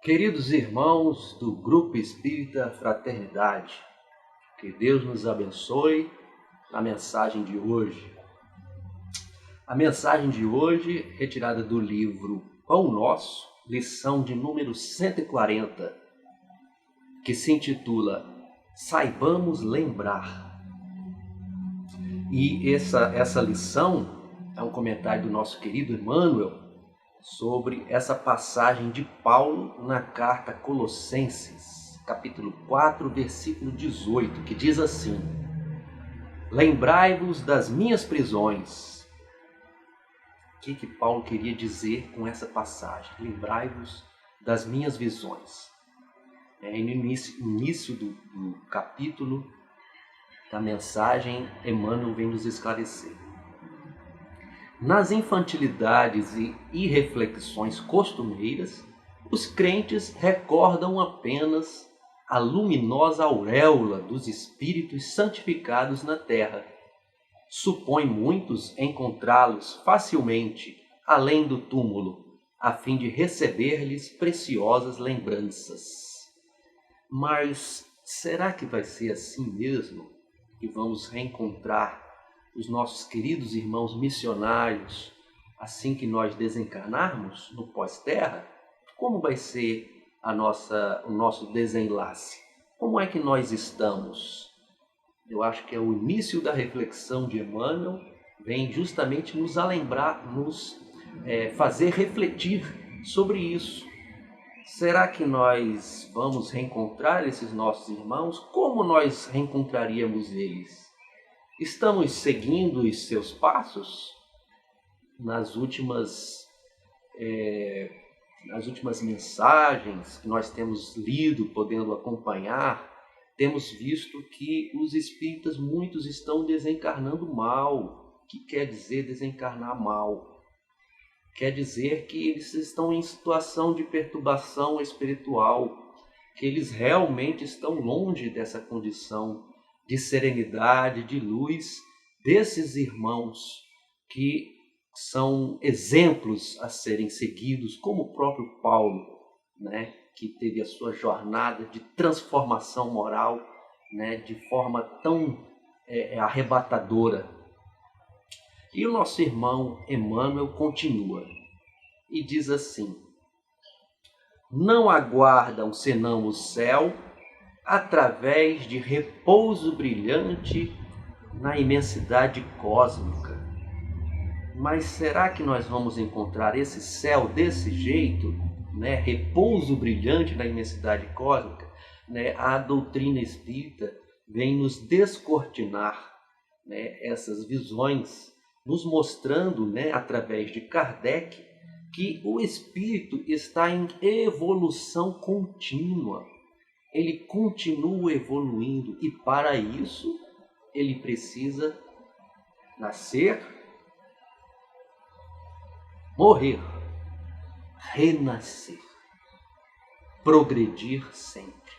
Queridos irmãos do Grupo Espírita Fraternidade, que Deus nos abençoe na mensagem de hoje. A mensagem de hoje, retirada do livro Pão Nosso, lição de número 140, que se intitula Saibamos Lembrar. E essa lição é um comentário do nosso querido Emmanuel sobre essa passagem de Paulo na carta a Colossenses, capítulo 4, versículo 18, que diz assim: Lembrai-vos das minhas prisões. O que Paulo queria dizer com essa passagem? Lembrai-vos das minhas visões. No início do capítulo da mensagem, Emmanuel vem nos esclarecer. Nas infantilidades e irreflexões costumeiras, os crentes recordam apenas a luminosa auréola dos espíritos santificados na terra. Supõem muitos encontrá-los facilmente além do túmulo, a fim de receber-lhes preciosas lembranças. Mas será que vai ser assim mesmo que vamos reencontrar os nossos queridos irmãos missionários assim que nós desencarnarmos no pós-terra? Como vai ser o nosso desenlace? Como é que nós estamos? Eu acho que é o início da reflexão de Emmanuel, vem justamente nos lembrar, fazer refletir sobre isso. Será que nós vamos reencontrar esses nossos irmãos? Como nós reencontraríamos eles? Estamos seguindo os seus passos? Nas últimas mensagens que nós temos lido, podendo acompanhar, temos visto que os espíritas, muitos estão desencarnando mal. O que quer dizer desencarnar mal? Quer dizer que eles estão em situação de perturbação espiritual, que eles realmente estão longe dessa condição de serenidade, de luz, desses irmãos que são exemplos a serem seguidos, como o próprio Paulo, que teve a sua jornada de transformação moral, de forma tão arrebatadora. E o nosso irmão Emmanuel continua e diz assim: não aguardam senão o céu através de repouso brilhante na imensidade cósmica. Mas será que nós vamos encontrar esse céu desse jeito, repouso brilhante na imensidade cósmica? A doutrina espírita vem nos descortinar essas visões, nos mostrando, através de Kardec, que o espírito está em evolução contínua. Ele continua evoluindo e, para isso, ele precisa nascer, morrer, renascer, progredir sempre.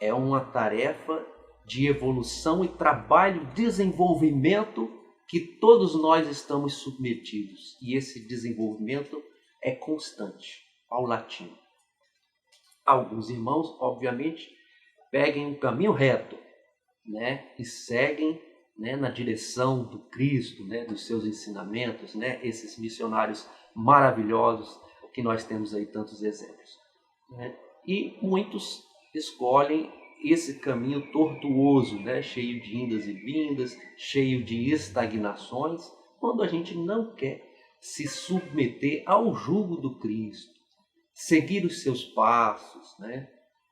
É uma tarefa de evolução e trabalho, desenvolvimento que todos nós estamos submetidos. E esse desenvolvimento é constante, paulatino. Alguns irmãos, obviamente, peguem um caminho reto, e seguem, na direção do Cristo, dos seus ensinamentos, esses missionários maravilhosos que nós temos aí tantos exemplos. E muitos escolhem esse caminho tortuoso, cheio de indas e vindas, cheio de estagnações, quando a gente não quer se submeter ao jugo do Cristo, seguir os seus passos,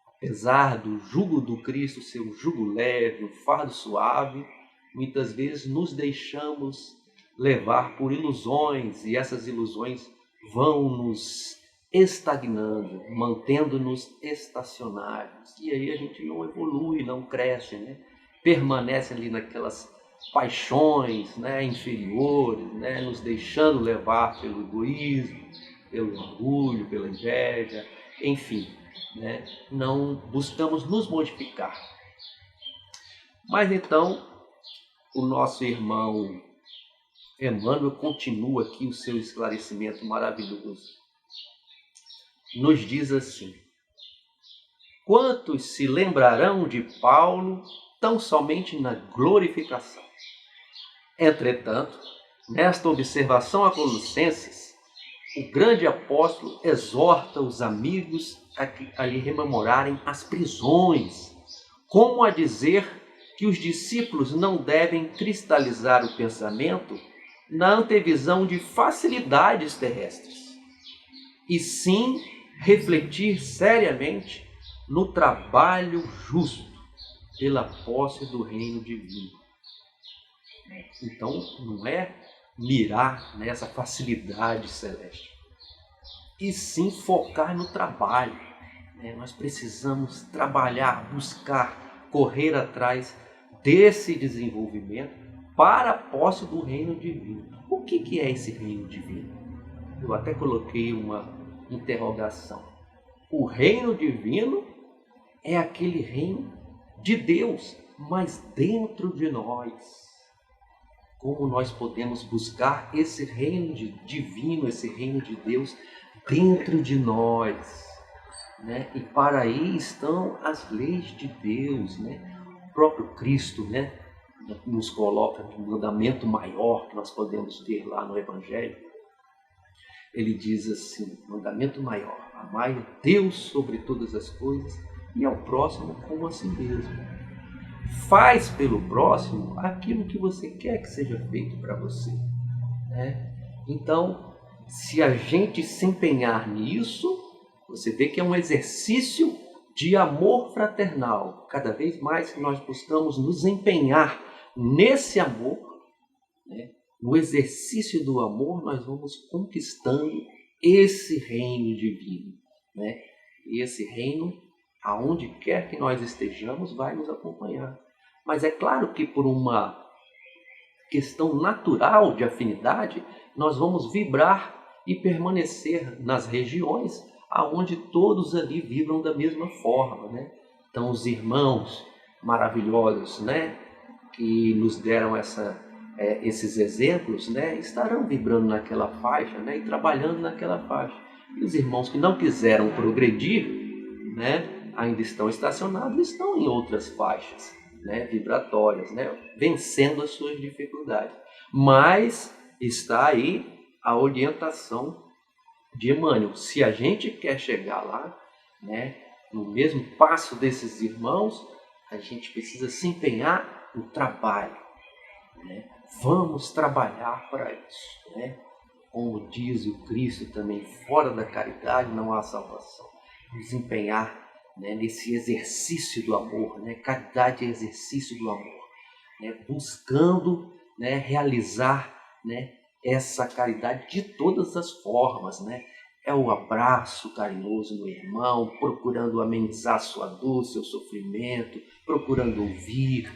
apesar do jugo do Cristo ser um jugo leve, um fardo suave, muitas vezes nos deixamos levar por ilusões, e essas ilusões vão nos estagnando, mantendo-nos estacionários. E aí a gente não evolui, não cresce, permanece ali naquelas paixões inferiores, nos deixando levar pelo egoísmo, pelo orgulho, pela inveja, enfim, não buscamos nos modificar. Mas então, o nosso irmão Emmanuel continua aqui o seu esclarecimento maravilhoso. nos diz assim: quantos se lembrarão de Paulo tão somente na glorificação? Entretanto, nesta observação a Colossenses, o grande apóstolo exorta os amigos a lhe rememorarem as prisões, como a dizer que os discípulos não devem cristalizar o pensamento na antevisão de facilidades terrestres, e sim refletir seriamente no trabalho justo pela posse do reino divino. Então, não é mirar nessa facilidade celeste, e sim focar no trabalho. Nós precisamos trabalhar, buscar, correr atrás desse desenvolvimento para a posse do reino divino. O que é esse reino divino? Eu até coloquei uma interrogação. O reino divino é aquele reino de Deus, mas dentro de nós. Como nós podemos buscar esse reino divino, esse reino de Deus dentro de nós, né? E para aí estão as leis de Deus, né? O próprio Cristo, né, nos coloca um mandamento maior que nós podemos ver lá no Evangelho. Ele diz assim: mandamento maior, amai a Deus sobre todas as coisas e ao próximo como a si mesmo. Faz pelo próximo aquilo que você quer que seja feito para você, né? Então, se a gente se empenhar nisso, você vê que é um exercício de amor fraternal. Cada vez mais que nós buscamos nos empenhar nesse amor, né, no exercício do amor, nós vamos conquistando esse reino divino, né? E esse reino, aonde quer que nós estejamos, vai nos acompanhar. Mas é claro que por uma questão natural de afinidade, nós vamos vibrar e permanecer nas regiões aonde todos ali vibram da mesma forma, né? Então os irmãos maravilhosos, né, que nos deram esses exemplos, né, estarão vibrando naquela faixa, né, e trabalhando naquela faixa. E os irmãos que não quiseram progredir, né, ainda estão estacionados, estão em outras faixas, né, vibratórias, né, vencendo as suas dificuldades. Mas está aí a orientação de Emmanuel. Se a gente quer chegar lá, né, no mesmo passo desses irmãos, a gente precisa se empenhar no trabalho, né? Vamos trabalhar para isso, né? Como diz o Cristo também, fora da caridade não há salvação. Nos empenhar, né, nesse exercício do amor, né? Caridade é exercício do amor, né? Buscando, né, realizar, né, essa caridade de todas as formas, né? É o abraço carinhoso no irmão, procurando amenizar sua dor, seu sofrimento, procurando ouvir,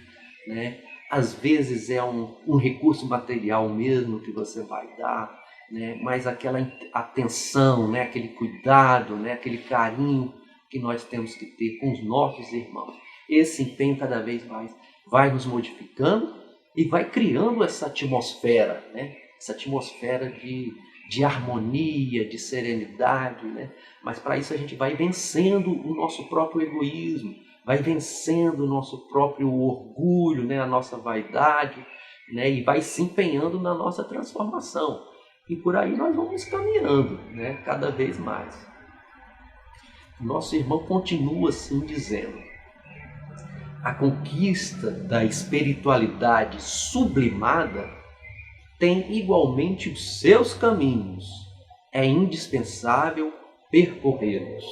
né? Às vezes é um recurso material mesmo que você vai dar, né? Mas aquela atenção, né? Aquele cuidado, né? Aquele carinho que nós temos que ter com os nossos irmãos. Esse empenho cada vez mais vai nos modificando e vai criando essa atmosfera, né? Essa atmosfera de harmonia, de serenidade, né? Mas para isso a gente vai vencendo o nosso próprio egoísmo, vai vencendo o nosso próprio orgulho, né? A nossa vaidade, né? E vai se empenhando na nossa transformação. E por aí nós vamos caminhando, né? Cada vez mais. Nosso irmão continua assim dizendo: a conquista da espiritualidade sublimada tem igualmente os seus caminhos. É indispensável percorrê-los,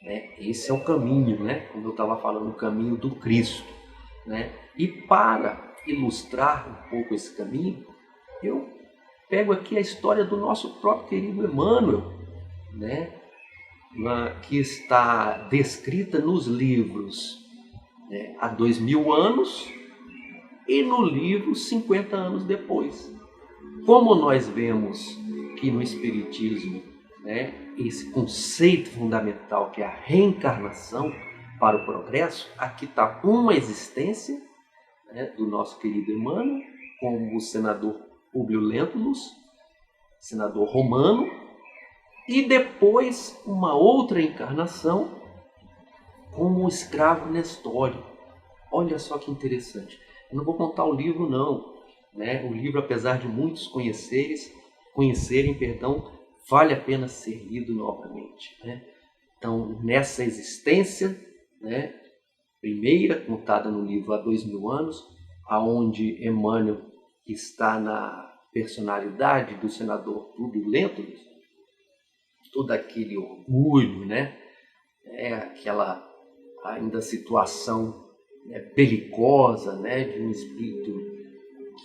né? Esse é o caminho, né? Como eu estava falando, o caminho do Cristo, né? E para ilustrar um pouco esse caminho, eu pego aqui a história do nosso próprio querido Emmanuel, né? Que está descrita nos livros, né, há 2000 anos e no livro 50 anos depois. Como nós vemos que no Espiritismo, né, esse conceito fundamental que é a reencarnação para o progresso, aqui está uma existência, né, do nosso querido Emmanuel, como o senador Públio Lentulus, senador romano, e depois uma outra encarnação como o escravo Nestório. Olha só que interessante. Eu não vou contar o livro não, né? O livro, apesar de muitos conhecerem, vale a pena ser lido novamente, né? Então, nessa existência, né, primeira, contada no livro há 2000 anos, aonde Emmanuel está na personalidade do senador Publio Lentulus, todo aquele orgulho, né, aquela ainda situação, né, belicosa, né, de um espírito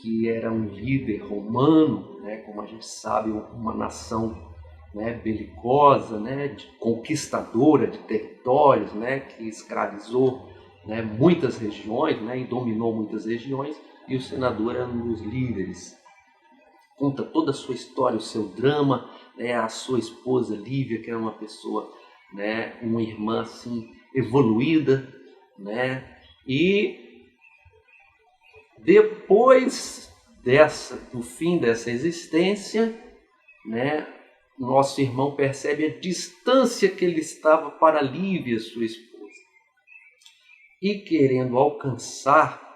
que era um líder romano, né, como a gente sabe, uma nação, né, belicosa, né, conquistadora de territórios, né, que escravizou, né, muitas regiões, né, e dominou muitas regiões, e o senador era um dos líderes. Conta toda a sua história, o seu drama, né, a sua esposa Lívia, que era uma pessoa, né, uma irmã assim evoluída, né, e depois do fim dessa existência, né, nosso irmão percebe a distância que ele estava para Lívia, sua esposa. E querendo alcançar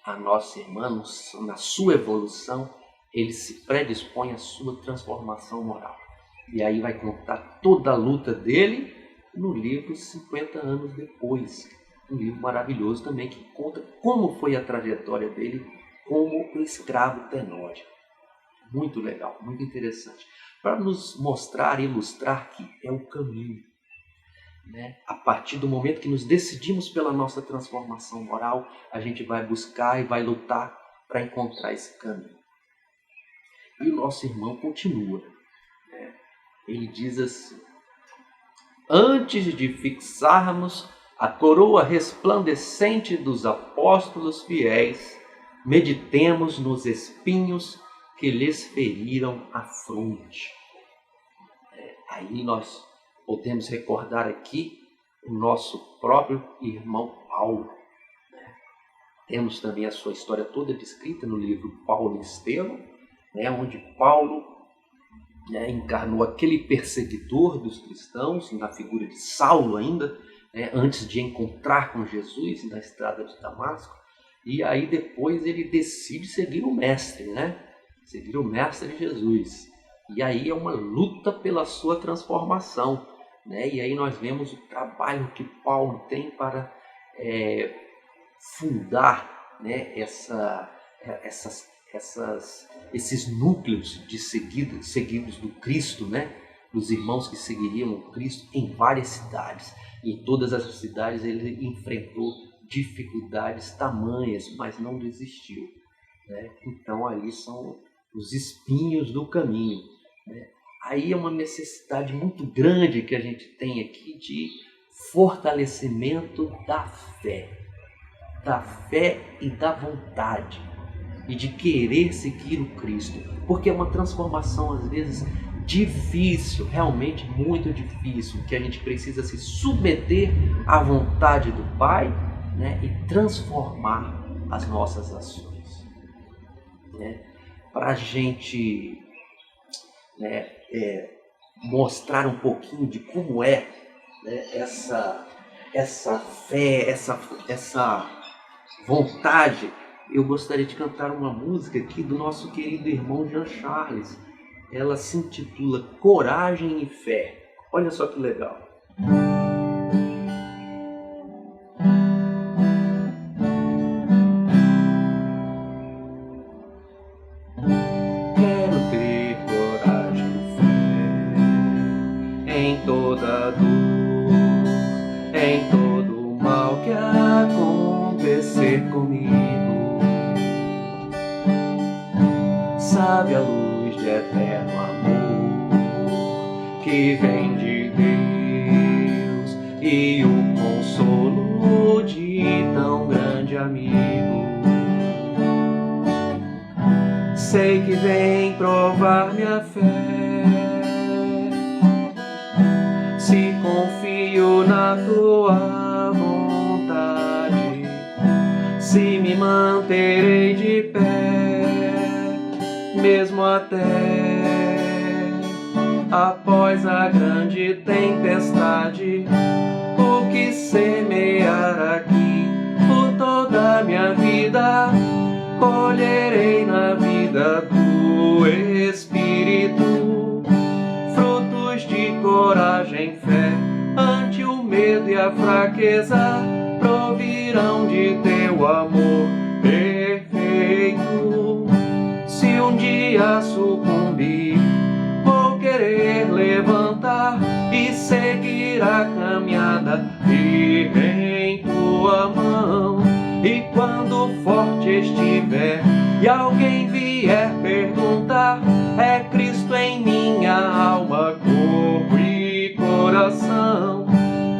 a nossa irmã na sua evolução, ele se predispõe à sua transformação moral. E aí vai contar toda a luta dele no livro 50 anos depois. Um livro maravilhoso também que conta como foi a trajetória dele como o escravo Tenório. Muito legal, muito interessante. Para nos mostrar e ilustrar que é o caminho, né? A partir do momento que nos decidimos pela nossa transformação moral, a gente vai buscar e vai lutar para encontrar esse caminho. E o nosso irmão continua, né? Ele diz assim: antes de fixarmos a coroa resplandecente dos apóstolos fiéis, meditemos nos espinhos que lhes feriram a fronte. Aí nós podemos recordar aqui o nosso próprio irmão Paulo, né? Temos também a sua história toda descrita no livro Paulo e Estevão, né? Onde Paulo, né, encarnou aquele perseguidor dos cristãos, na figura de Saulo ainda, né, antes de encontrar com Jesus na estrada de Damasco, e aí depois ele decide seguir o mestre, né? Seguir o mestre Jesus. E aí é uma luta pela sua transformação, né? E aí nós vemos o trabalho que Paulo tem para fundar, né, esses núcleos de seguidos do Cristo, né? Dos irmãos que seguiriam o Cristo em várias cidades. Em todas as cidades ele enfrentou dificuldades tamanhas, mas não desistiu, né? Então ali são os espinhos do caminho, né? Aí é uma necessidade muito grande que a gente tem aqui de fortalecimento da fé e da vontade e de querer seguir o Cristo, porque é uma transformação às vezes difícil, realmente muito difícil, que a gente precisa se submeter à vontade do Pai, né, e transformar as nossas ações, né, para a gente, né, mostrar um pouquinho de como é, né, essa fé, essa vontade. Eu gostaria de cantar uma música aqui do nosso querido irmão Jean Charles. Ela se intitula Coragem e Fé. Olha só que legal. Quero ter coragem e fé em toda dor, em todo mal que acontecer comigo. Sabe a luz de eterno amor que vem de Deus e o consolo de tão grande amigo. Sei que vem provar minha fé, se confio na tua vontade, se me manterei de pé, mesmo até após a grande tempestade. O que semear aqui por toda a minha vida, colherei na vida do Espírito. Frutos de coragem, fé, ante o medo e a fraqueza, provirão de teu amor perfeito. Se um dia sucumbir, vou querer levantar e seguir a caminhada firme em tua mão. E quando forte estiver e alguém vier perguntar, é Cristo em minha alma, corpo e coração.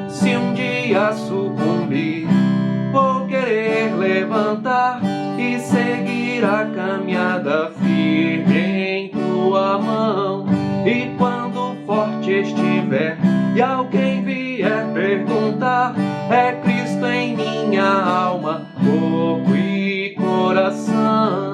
Se um dia sucumbir, vou querer levantar e seguir a caminhada firme em tua mão. E quando forte estiver e alguém vier perguntar, é Cristo em minha alma, corpo e coração.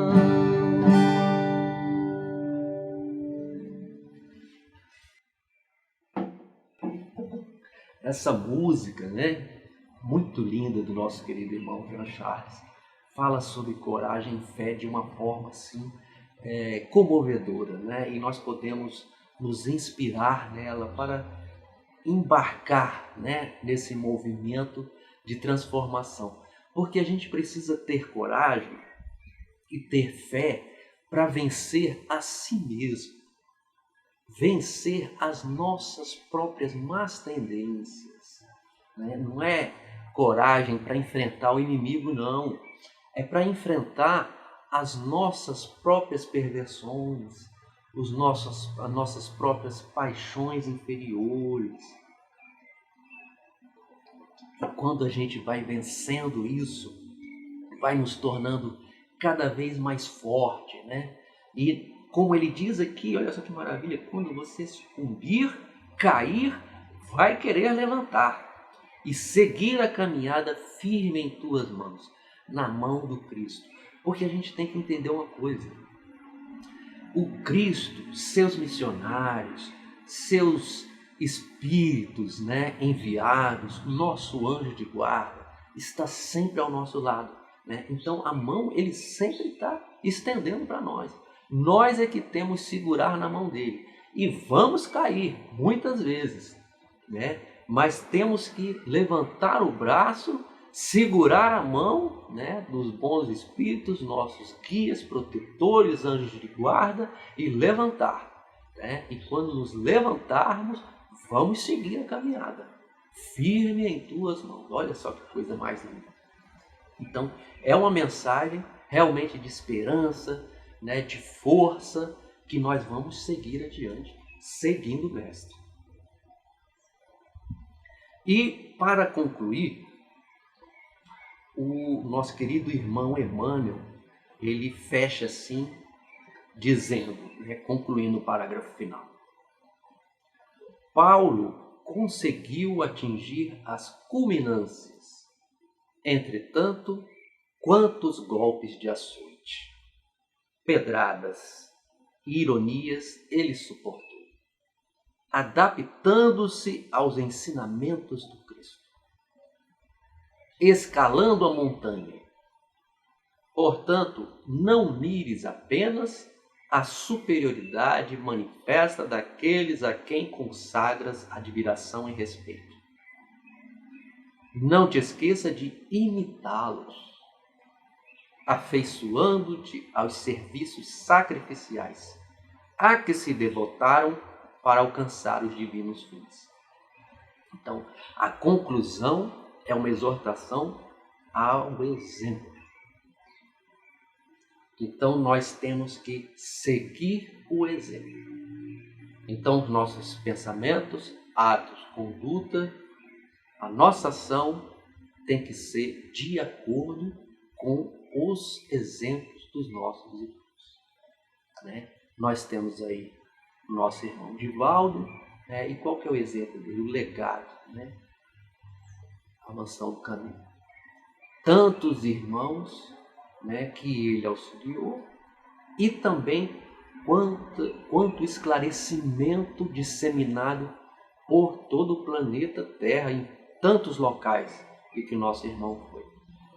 Essa música, né, muito linda, do nosso querido irmão Jean Charles, fala sobre coragem e fé de uma forma assim comovedora, né? E nós podemos nos inspirar nela para embarcar, né, nesse movimento de transformação, porque a gente precisa ter coragem e ter fé para vencer a si mesmo, vencer as nossas próprias más tendências, né? Não é coragem para enfrentar o inimigo, não. É para enfrentar as nossas próprias perversões, as nossas próprias paixões inferiores. E quando a gente vai vencendo isso, vai nos tornando cada vez mais forte, né? E como ele diz aqui, olha só que maravilha, quando você sucumbir, cair, vai querer levantar e seguir a caminhada firme em tuas mãos, na mão do Cristo. Porque a gente tem que entender uma coisa: o Cristo, seus missionários, seus espíritos, né, enviados, nosso anjo de guarda, está sempre ao nosso lado, né? Então a mão ele sempre está estendendo para nós. Nós é que temos que segurar na mão dele. E vamos cair muitas vezes, né? Mas temos que levantar o braço, segurar a mão, né, dos bons espíritos, nossos guias, protetores, anjos de guarda, e levantar, né? E quando nos levantarmos, vamos seguir a caminhada, firme em tuas mãos. Olha só que coisa mais linda. Então, é uma mensagem realmente de esperança, né, de força, que nós vamos seguir adiante, seguindo o Mestre. E, para concluir, o nosso querido irmão Emmanuel, ele fecha assim, dizendo, né, concluindo o parágrafo final: Paulo conseguiu atingir as culminâncias, entretanto, quantos golpes de açoite, pedradas e ironias ele suportou, adaptando-se aos ensinamentos do Cristo, escalando a montanha. Portanto, não mires apenas a superioridade manifesta daqueles a quem consagras admiração e respeito. Não te esqueça de imitá-los, afeiçoando-te aos serviços sacrificiais a que se devotaram para alcançar os divinos fins. Então, a conclusão é uma exortação ao exemplo. Então, nós temos que seguir o exemplo. Então, os nossos pensamentos, atos, conduta, a nossa ação tem que ser de acordo com os exemplos dos nossos irmãos, né? Nós temos aí o nosso irmão Divaldo, né? E qual que é o exemplo dele? O legado, né? A Mansão do Caminho. Tantos irmãos, né, que ele auxiliou, e também quanto esclarecimento disseminado por todo o planeta Terra, em tantos locais em que nosso irmão foi,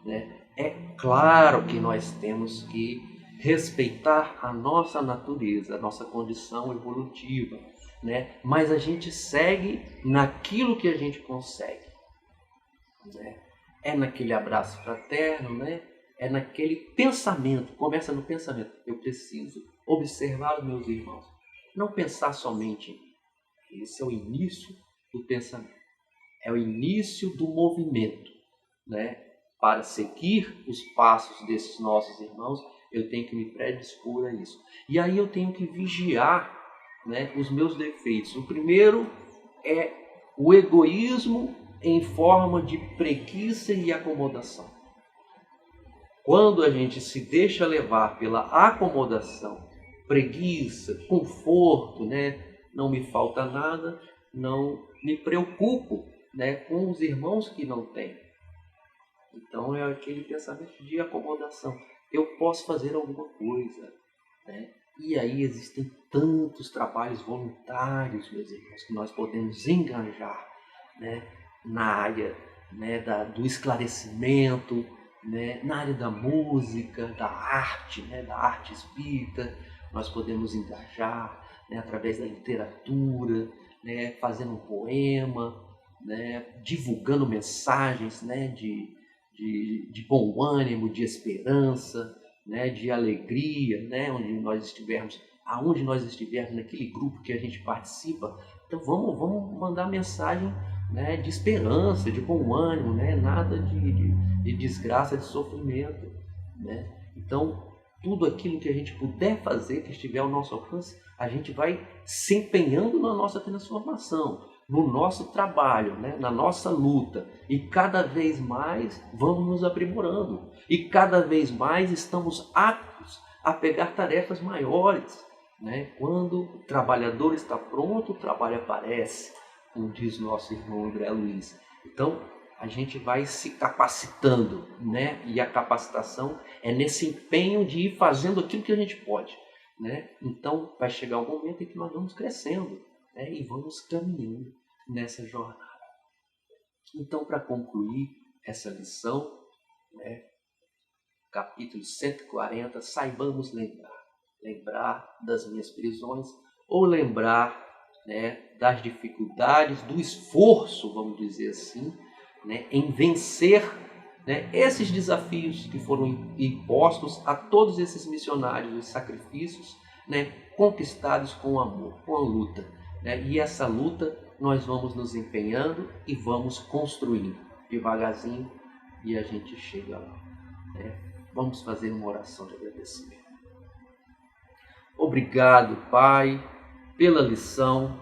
né? É claro que nós temos que respeitar a nossa natureza, a nossa condição evolutiva, né? Mas a gente segue naquilo que a gente consegue, né? É naquele abraço fraterno, né? É naquele pensamento, começa no pensamento. Eu preciso observar os meus irmãos, não pensar somente em mim. Esse é o início do pensamento, é o início do movimento, né? Para seguir os passos desses nossos irmãos, eu tenho que me predispor a isso. E aí eu tenho que vigiar, né, os meus defeitos. O primeiro é o egoísmo em forma de preguiça e acomodação. Quando a gente se deixa levar pela acomodação, preguiça, conforto, né, não me falta nada, não me preocupo, né, com os irmãos que não têm. Então é aquele pensamento de acomodação. Eu posso fazer alguma coisa, né? E aí existem tantos trabalhos voluntários, meus irmãos, que nós podemos engajar, né? Na área, né, do esclarecimento, né? Na área da música, da arte, né? Da arte espírita. Nós podemos engajar, né? Através da literatura, né? Fazendo um poema, né? Divulgando mensagens, né? De bom ânimo, de esperança, né, de alegria, né, aonde nós estivermos, naquele grupo que a gente participa. Então vamos mandar mensagem, né, de esperança, de bom ânimo, né, nada de desgraça, de sofrimento, né? Então tudo aquilo que a gente puder fazer, que estiver ao nosso alcance, a gente vai se empenhando na nossa transformação, no nosso trabalho, né? Na nossa luta, e cada vez mais vamos nos aprimorando, e cada vez mais estamos aptos a pegar tarefas maiores, né? Quando o trabalhador está pronto, o trabalho aparece, como diz nosso irmão André Luiz. Então a gente vai se capacitando, né? E a capacitação é nesse empenho de ir fazendo aquilo que a gente pode, né? Então vai chegar um momento em que nós vamos crescendo, né? E vamos caminhando nessa jornada. Então, para concluir essa lição, né, capítulo 140, saibamos lembrar das minhas prisões, ou lembrar, né, das dificuldades, do esforço, vamos dizer assim, né, em vencer, né, esses desafios que foram impostos a todos esses missionários, os sacrifícios, né, conquistados com amor, com a luta, né? E essa luta nós vamos nos empenhando e vamos construindo devagarzinho, e a gente chega lá, né? Vamos fazer uma oração de agradecimento. Obrigado, Pai, pela lição,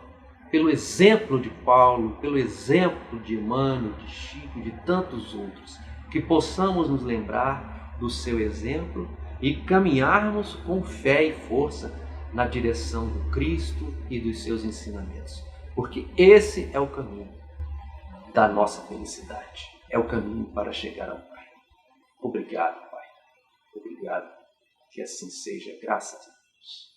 pelo exemplo de Paulo, pelo exemplo de Emmanuel, de Chico, de tantos outros, que possamos nos lembrar do seu exemplo e caminharmos com fé e força na direção do Cristo e dos seus ensinamentos, porque esse é o caminho da nossa felicidade, é o caminho para chegar ao Pai. Obrigado, Pai. Obrigado. Que assim seja, graças a Deus.